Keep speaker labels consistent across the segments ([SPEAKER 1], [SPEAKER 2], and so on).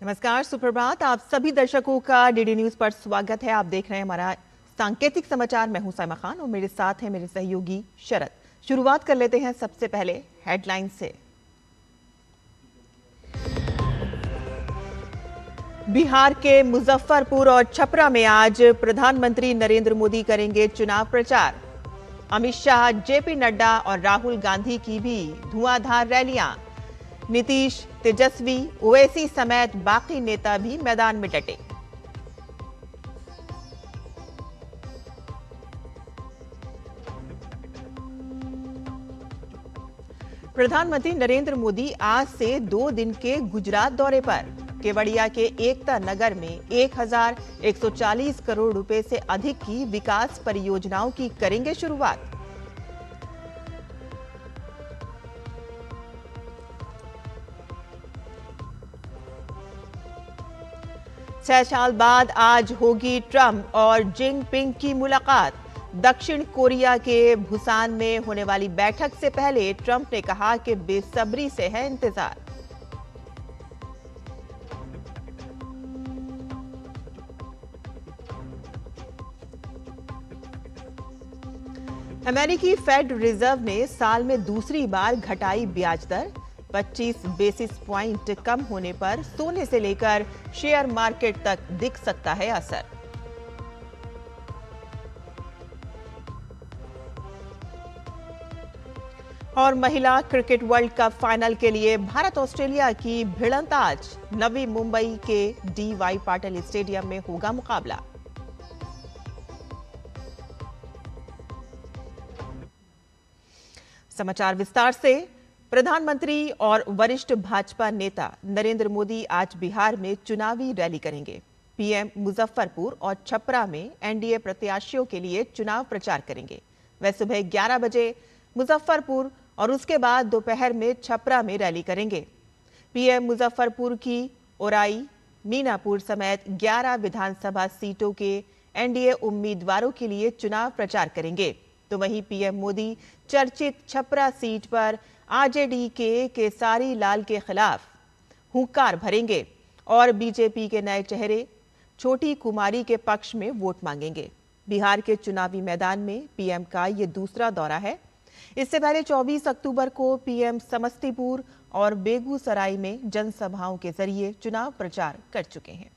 [SPEAKER 1] नमस्कार, सुप्रभात। आप सभी दर्शकों का डीडी न्यूज पर स्वागत है। आप देख रहे हैं हमारा सांकेतिक समाचार। मैं हूं साइमा खान और मेरे साथ हैं मेरे सहयोगी शरद। शुरुआत कर लेते हैं सबसे पहले हेडलाइन से। बिहार के मुजफ्फरपुर और छपरा में आज प्रधानमंत्री नरेंद्र मोदी करेंगे चुनाव प्रचार। अमित शाह, जेपी नड्डा और राहुल गांधी की भी धुआंधार रैलियां। नीतीश, तेजस्वी, ओवैसी समेत बाकी नेता भी मैदान में डटे। प्रधानमंत्री नरेंद्र मोदी आज से 2 दिन के गुजरात दौरे पर। केवड़िया के एकता नगर में 1140 करोड़ रुपए से अधिक की विकास परियोजनाओं की करेंगे शुरुआत। 6 साल बाद आज होगी ट्रंप और जिनपिंग की मुलाकात। दक्षिण कोरिया के बुसान में होने वाली बैठक से पहले ट्रंप ने कहा कि बेसब्री से है इंतजार। अमेरिकी फेड रिजर्व ने साल में दूसरी बार घटाई ब्याज दर। 25 बेसिस पॉइंट कम होने पर सोने से लेकर शेयर मार्केट तक दिख सकता है असर। और महिला क्रिकेट वर्ल्ड कप फाइनल के लिए भारत ऑस्ट्रेलिया की भिड़ंत आज। नवी मुंबई के डी.वाई. पाटिल स्टेडियम में होगा मुकाबला। समाचार विस्तार से। प्रधानमंत्री और वरिष्ठ भाजपा नेता नरेंद्र मोदी आज बिहार में चुनावी रैली करेंगे। पीएम मुजफ्फरपुर और छपरा में एनडीए प्रत्याशियों के लिए चुनाव प्रचार करेंगे। वे सुबह 11 बजे मुजफ्फरपुर और उसके बाद दोपहर में छपरा में रैली करेंगे। पीएम मुजफ्फरपुर की ओराई, मीनापुर समेत 11 विधानसभा सीटों के एनडीए उम्मीदवारों के लिए चुनाव प्रचार करेंगे। तो वहीं पीएम मोदी चर्चित छपरा सीट पर आरजेडी के केसारी लाल के खिलाफ हुंकार भरेंगे और बीजेपी के नए चेहरे छोटी कुमारी के पक्ष में वोट मांगेंगे। बिहार के चुनावी मैदान में पीएम का ये दूसरा दौरा है। इससे पहले 24 अक्टूबर को पीएम समस्तीपुर और बेगूसराय में जनसभाओं के जरिए चुनाव प्रचार कर चुके हैं।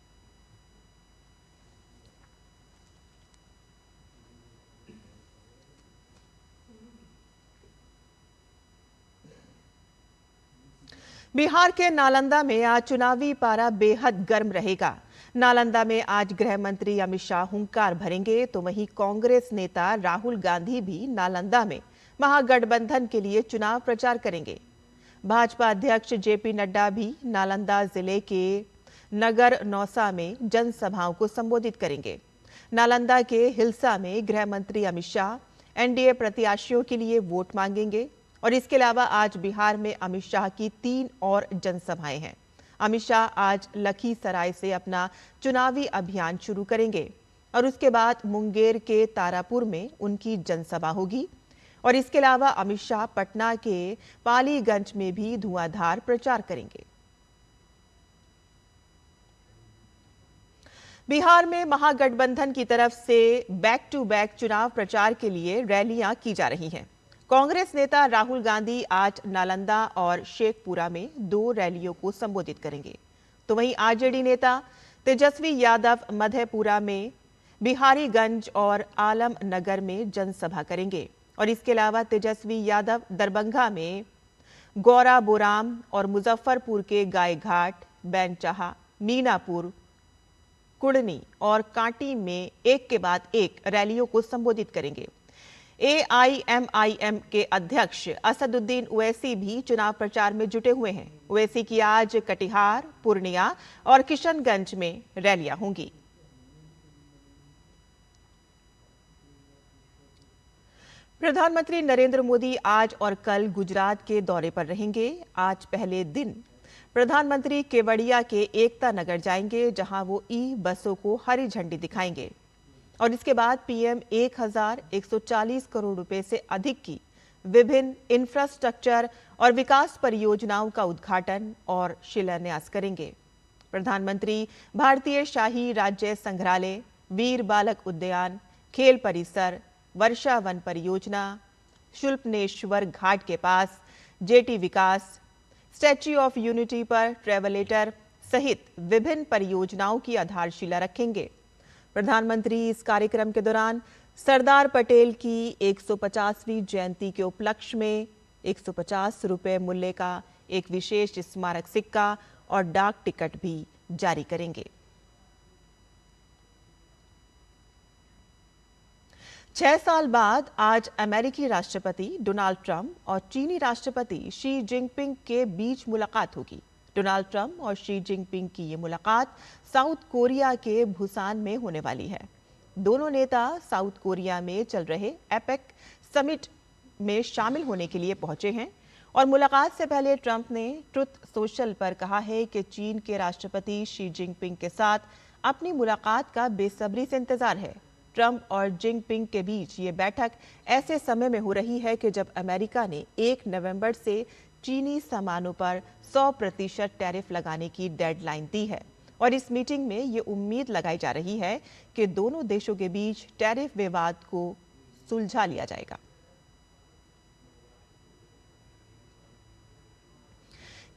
[SPEAKER 1] बिहार के नालंदा में आज चुनावी पारा बेहद गर्म रहेगा। नालंदा में आज गृह मंत्री अमित शाह हुंकार भरेंगे, तो वहीं कांग्रेस नेता राहुल गांधी भी नालंदा में महागठबंधन के लिए चुनाव प्रचार करेंगे। भाजपा अध्यक्ष जेपी नड्डा भी नालंदा जिले के नगर नौसा में जनसभाओं को संबोधित करेंगे। नालंदा के हिल्सा में गृह मंत्री अमित शाह एनडीए प्रत्याशियों के लिए वोट मांगेंगे। और इसके अलावा आज बिहार में अमित शाह की 3 और जनसभाएं हैं। अमित शाह आज लखीसराय से अपना चुनावी अभियान शुरू करेंगे और उसके बाद मुंगेर के तारापुर में उनकी जनसभा होगी। और इसके अलावा अमित शाह पटना के पालीगंज में भी धुआंधार प्रचार करेंगे। बिहार में महागठबंधन की तरफ से बैक टू बैक चुनाव प्रचार के लिए रैलियां की जा रही हैं। कांग्रेस नेता राहुल गांधी आज नालंदा और शेखपुरा में 2 रैलियों को संबोधित करेंगे। तो वहीं आरजेडी नेता तेजस्वी यादव मधेपुरा में, बिहारीगंज और आलमनगर में जनसभा करेंगे। और इसके अलावा तेजस्वी यादव दरभंगा में, गौराबोराम और मुजफ्फरपुर के गायघाट, बैंचाहा, मीनापुर, कुड़नी और कांटी में एक के बाद एक रैलियों को संबोधित करेंगे। एआईएमआईएम के अध्यक्ष असदुद्दीन ओवैसी भी चुनाव प्रचार में जुटे हुए हैं। ओवैसी की आज कटिहार, पूर्णिया और किशनगंज में रैलियां होंगी। प्रधानमंत्री नरेंद्र मोदी आज और कल गुजरात के दौरे पर रहेंगे। आज पहले दिन प्रधानमंत्री केवड़िया के एकता नगर जाएंगे, जहां वो ई-बसों को हरी झंडी दिखाएंगे। और इसके बाद पीएम 1140 करोड़ रुपए से अधिक की विभिन्न इंफ्रास्ट्रक्चर और विकास परियोजनाओं का उद्घाटन और शिलान्यास करेंगे। प्रधानमंत्री भारतीय शाही राज्य संग्रहालय, वीर बालक उद्यान, खेल परिसर, वर्षा वन परियोजना, शुल्पनेश्वर घाट के पास जेटी विकास, स्टैच्यू ऑफ यूनिटी पर ट्रेवलेटर सहित विभिन्न परियोजनाओं की आधारशिला रखेंगे। प्रधानमंत्री इस कार्यक्रम के दौरान सरदार पटेल की 150वीं जयंती के उपलक्ष्य में 150 रुपये मूल्य का एक विशेष स्मारक सिक्का और डाक टिकट भी जारी करेंगे। 6 साल बाद आज अमेरिकी राष्ट्रपति डोनाल्ड ट्रंप और चीनी राष्ट्रपति शी जिनपिंग के बीच मुलाकात होगी। डोनाल्ड ट्रंप और शी जिनपिंग की ये मुलाकात साउथ कोरिया के बुसान में होने वाली है। दोनों नेता साउथ कोरिया में चल रहे एपेक समिट में शामिल होने के लिए पहुंचे हैं और मुलाकात से पहले ट्रंप ने ट्रुथ सोशल पर कहा है कि चीन के राष्ट्रपति शी जिनपिंग के साथ अपनी मुलाकात का बेसब्री से इंतजार है। ट्रंप और जिनपिंग के बीच ये बैठक ऐसे समय में हो रही है कि जब अमेरिका ने 1 नवंबर से चीनी सामानों पर 100% टैरिफ लगाने की डेडलाइन दी है और इस मीटिंग में ये उम्मीद लगाई जा रही है कि दोनों देशों के बीच टैरिफ विवाद को सुलझा लिया जाएगा।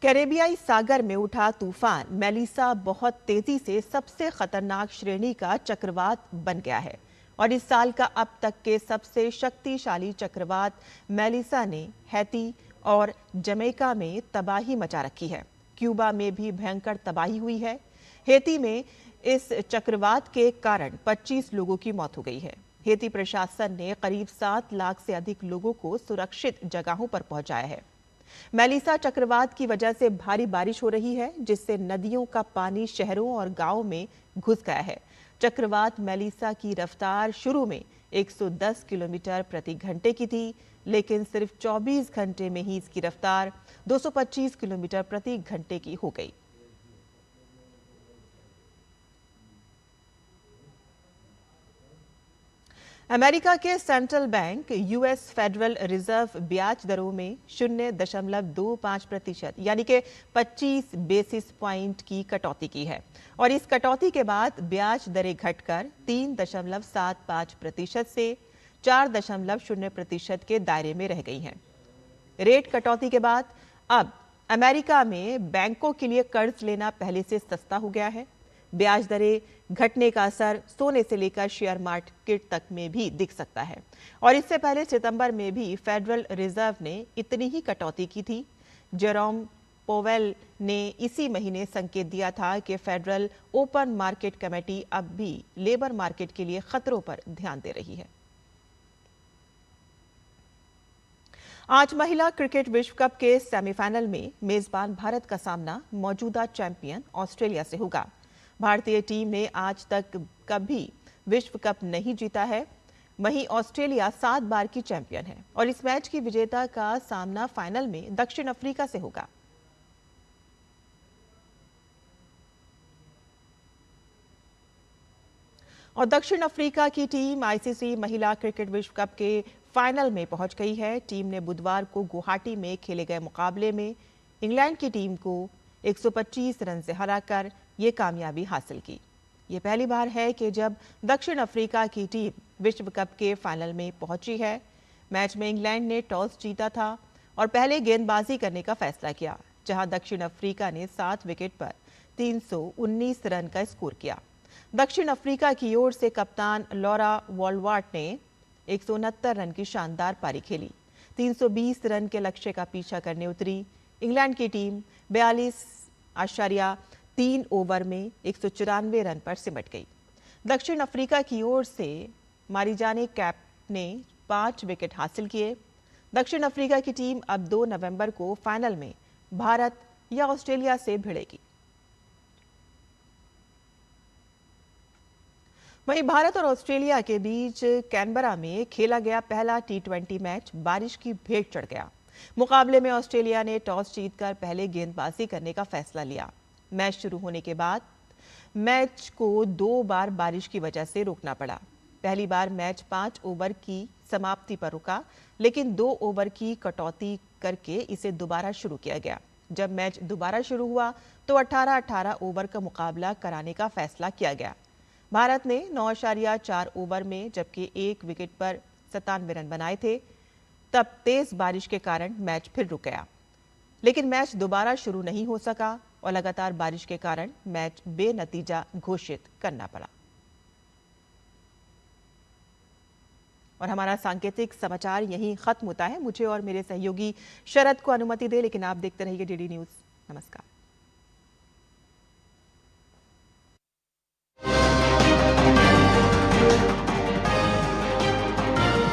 [SPEAKER 1] कैरेबियाई सागर में उठा तूफान मेलिसा बहुत तेजी से सबसे खतरनाक श्रेणी का चक्रवात बन गया है और इस साल का अब तक के सबसे शक्तिशाली चक्रवात मेलिसा ने हैती और जमैका में तबाही मचा रखी है। क्यूबा में भी भयंकर तबाही हुई है। हैती में इस चक्रवात के कारण 25 लोगों की मौत हो गई है। हैती प्रशासन ने करीब 7 लाख से अधिक लोगों को सुरक्षित जगहों पर पहुंचाया है। मेलिसा चक्रवात की वजह से भारी बारिश हो रही है, जिससे नदियों का पानी शहरों और गांवों में घुस गया है। चक्रवात मेलिसा की रफ्तार शुरू में 110 किलोमीटर प्रति घंटे की थी, लेकिन सिर्फ 24 घंटे में ही इसकी रफ्तार 225 किलोमीटर प्रति घंटे की हो गई। अमेरिका के central bank US federal reserve ब्याज दरों में 0.25% यानी कि 25 बेसिस पॉइंट की कटौती की है और इस कटौती के बाद ब्याज दरें घटकर 3.75% से 4.0% के दायरे में रह गई हैं। रेट कटौती के बाद अब अमेरिका में बैंकों के लिए कर्ज लेना पहले से सस्ता हो गया है। ब्याज दरें घटने का असर सोने से लेकर शेयर मार्केट तक में भी दिख सकता है और इससे पहले सितंबर में भी फेडरल रिजर्व ने इतनी ही कटौती की थी। जेरोम पोवेल ने इसी महीने संकेत दिया था कि फेडरल ओपन मार्केट कमेटी अब भी लेबर मार्केट के लिए खतरों पर ध्यान दे रही है। आज महिला क्रिकेट विश्व कप के सेमीफाइनल में मेजबान भारत का सामना मौजूदा चैंपियन ऑस्ट्रेलिया से होगा। भारतीय टीम ने आज तक कभी विश्व कप नहीं जीता है, वहीं ऑस्ट्रेलिया 7 बार की चैंपियन है और इस मैच की विजेता का सामना फाइनल में दक्षिण अफ्रीका से होगा। और दक्षिण अफ्रीका की टीम आईसीसी महिला क्रिकेट विश्व कप के फाइनल में पहुंच गई है। टीम ने बुधवार को गुवाहाटी में खेले गए मुकाबले में इंग्लैंड की टीम को 125 रन से हराकर ये कामयाबी हासिल की। ये पहली बार है कि जब दक्षिण अफ्रीका की टीम विश्व कप के फाइनल में पहुंची है। मैच में इंग्लैंड ने टॉस जीता था और पहले गेंदबाजी करने का फैसला किया, जहां दक्षिण अफ्रीका ने 7 विकेट पर 319 रन का स्कोर किया। दक्षिण अफ्रीका की ओर से कप्तान लॉरा वॉलवार्ट ने 169 रन की शानदार पारी खेली। 320 रन के लक्ष्य का पीछा करने उतरी इंग्लैंड की टीम 42.3 ओवर में 194 रन पर सिमट गई। दक्षिण अफ्रीका की ओर से मारिजाने कैप ने 5 विकेट हासिल किए। दक्षिण अफ्रीका की टीम अब 2 नवंबर को फाइनल में भारत या ऑस्ट्रेलिया से भिड़ेगी। वहीं भारत और ऑस्ट्रेलिया के बीच कैनबरा में खेला गया पहला T20 मैच बारिश की भेंट चढ़ गया। मुकाबले में ऑस्ट्रेलिया ने टॉस जीतकर पहले गेंदबाजी करने का फैसला लिया। मैच शुरू होने के बाद मैच को 2 बार बारिश की वजह से रोकना पड़ा। पहली बार मैच 5 ओवर की समाप्ति पर रुका, लेकिन 2 ओवर की कटौती करके इसे दोबारा शुरू किया गया। जब मैच दोबारा शुरू हुआ तो 18-18 ओवर का मुकाबला कराने का फैसला किया गया। भारत ने 9.4 ओवर में जबकि 1 विकेट पर 97 रन बनाए थे। तब तेज बारिश के कारण मैच फिर रुक गया, लेकिन मैच दोबारा शुरू नहीं हो सका और लगातार बारिश के कारण मैच बेनतीजा घोषित करना पड़ा। और हमारा सांकेतिक समाचार यहीं खत्म होता है। मुझे और मेरे सहयोगी शरद को अनुमति दे, लेकिन आप देखते रहिए डीडी न्यूज़। नमस्कार।